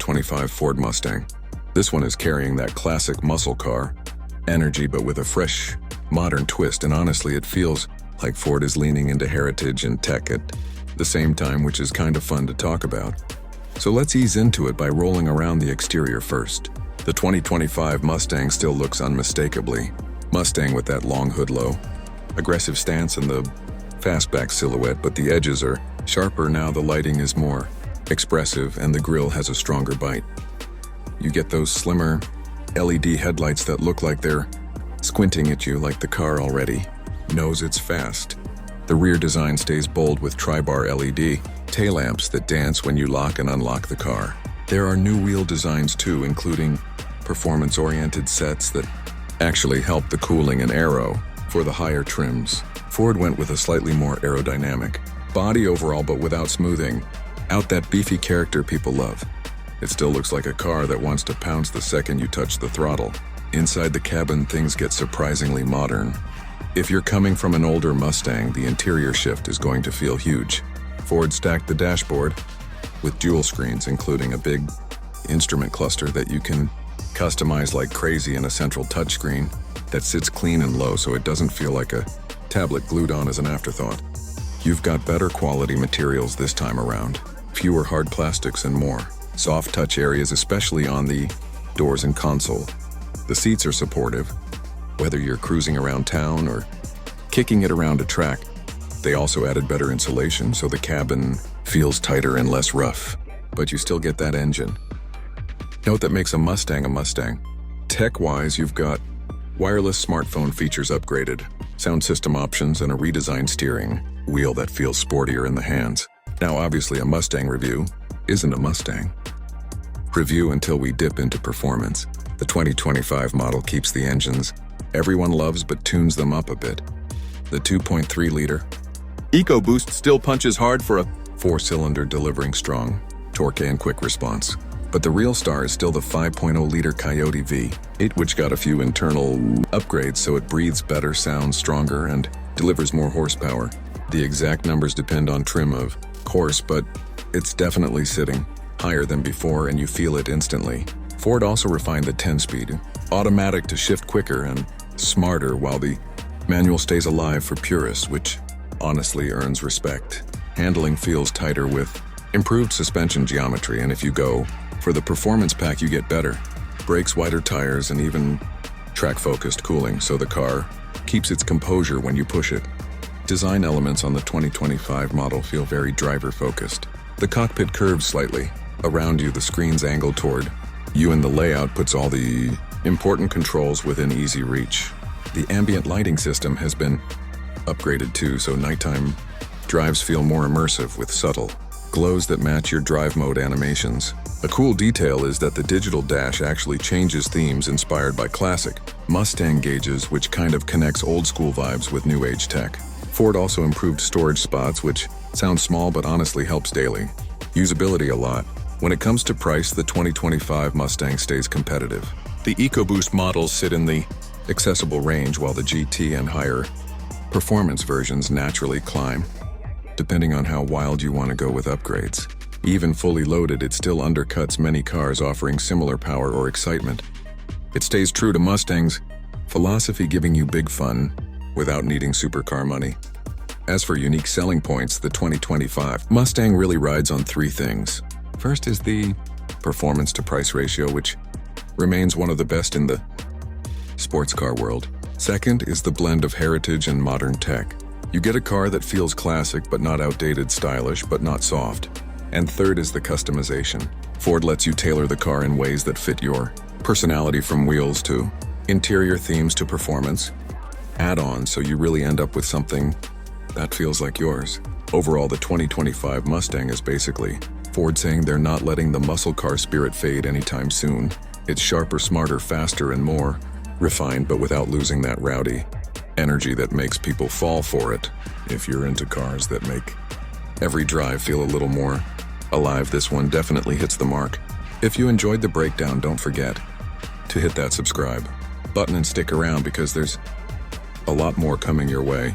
2025 Ford Mustang. This one is carrying that classic muscle car energy, but with a fresh, modern twist, and honestly, it feels like Ford is leaning into heritage and tech at the same time, which is kind of fun to talk about. So let's ease into it by rolling around the exterior first. The 2025 Mustang still looks unmistakably Mustang with that long hood low, aggressive stance and the fastback silhouette, but the edges are sharper now, the lighting is more expressive, and the grille has a stronger bite. You get those slimmer LED headlights that look like they're squinting at you, like the car already knows it's fast. The rear design stays bold with tri-bar LED tail lamps that dance when you lock and unlock the car. There are new wheel designs too, including performance-oriented sets that actually help the cooling and aero for the higher trims. Ford went with a slightly more aerodynamic body overall, but without smoothing out that beefy character people love. It still looks like a car that wants to pounce the second you touch the throttle. Inside the cabin, things get surprisingly modern. If you're coming from an older Mustang, the interior shift is going to feel huge. Ford stacked the dashboard with dual screens, including a big instrument cluster that you can customize like crazy, and a central touchscreen that sits clean and low so it doesn't feel like a tablet glued on as an afterthought. You've got better quality materials this time around, fewer hard plastics and more soft touch areas, especially on the doors and console. The seats are supportive, whether you're cruising around town or kicking it around a track. They also added better insulation, so the cabin feels tighter and less rough, but you still get that engine note that makes a Mustang a Mustang. Tech-wise, you've got wireless smartphone features upgraded, sound system options, and a redesigned steering wheel that feels sportier in the hands. Now, obviously, a Mustang review isn't a Mustang review until we dip into performance. The 2025 model keeps the engines everyone loves but tunes them up a bit. The 2.3-liter EcoBoost still punches hard for a 4-cylinder, delivering strong torque and quick response. But the real star is still the 5.0-liter Coyote V8, which got a few internal upgrades so it breathes better, sounds stronger, and delivers more horsepower. The exact numbers depend on trim, of course, but it's definitely sitting higher than before, and you feel it instantly. Ford also refined the 10-speed automatic to shift quicker and smarter, while the manual stays alive for purists, which honestly earns respect. Handling feels tighter with improved suspension geometry, and if you go for the performance pack, you get better brakes, wider tires, and even track-focused cooling, so the car keeps its composure when you push it. Design elements on the 2025 model feel very driver-focused. The cockpit curves slightly around you, the screen's angled toward you, and the layout puts all the important controls within easy reach. The ambient lighting system has been upgraded too, so nighttime drives feel more immersive with subtle glows that match your drive mode animations. A cool detail is that the digital dash actually changes themes inspired by classic Mustang gauges, which kind of connects old school vibes with new age tech. Ford also improved storage spots, which sounds small but honestly helps daily usability a lot. When it comes to price, the 2025 Mustang stays competitive. The EcoBoost models sit in the accessible range, while the GT and higher performance versions naturally climb, depending on how wild you want to go with upgrades. Even fully loaded, it still undercuts many cars offering similar power or excitement. It stays true to Mustang's philosophy, giving you big fun without needing supercar money. As for unique selling points, the 2025 Mustang really rides on three things. First is the performance to price ratio, which remains one of the best in the sports car world. Second is the blend of heritage and modern tech. You get a car that feels classic but not outdated, stylish but not soft. And third is the customization. Ford lets you tailor the car in ways that fit your personality, from wheels to interior themes to performance add-ons, so you really end up with something that feels like yours. Overall, the 2025 Mustang is basically Ford saying they're not letting the muscle car spirit fade anytime soon. It's sharper, smarter, faster, and more refined, but without losing that rowdy energy that makes people fall for it. If you're into cars that make every drive feel a little more alive, this one definitely hits the mark. If you enjoyed the breakdown, don't forget to hit that subscribe button and stick around, because there's a lot more coming your way.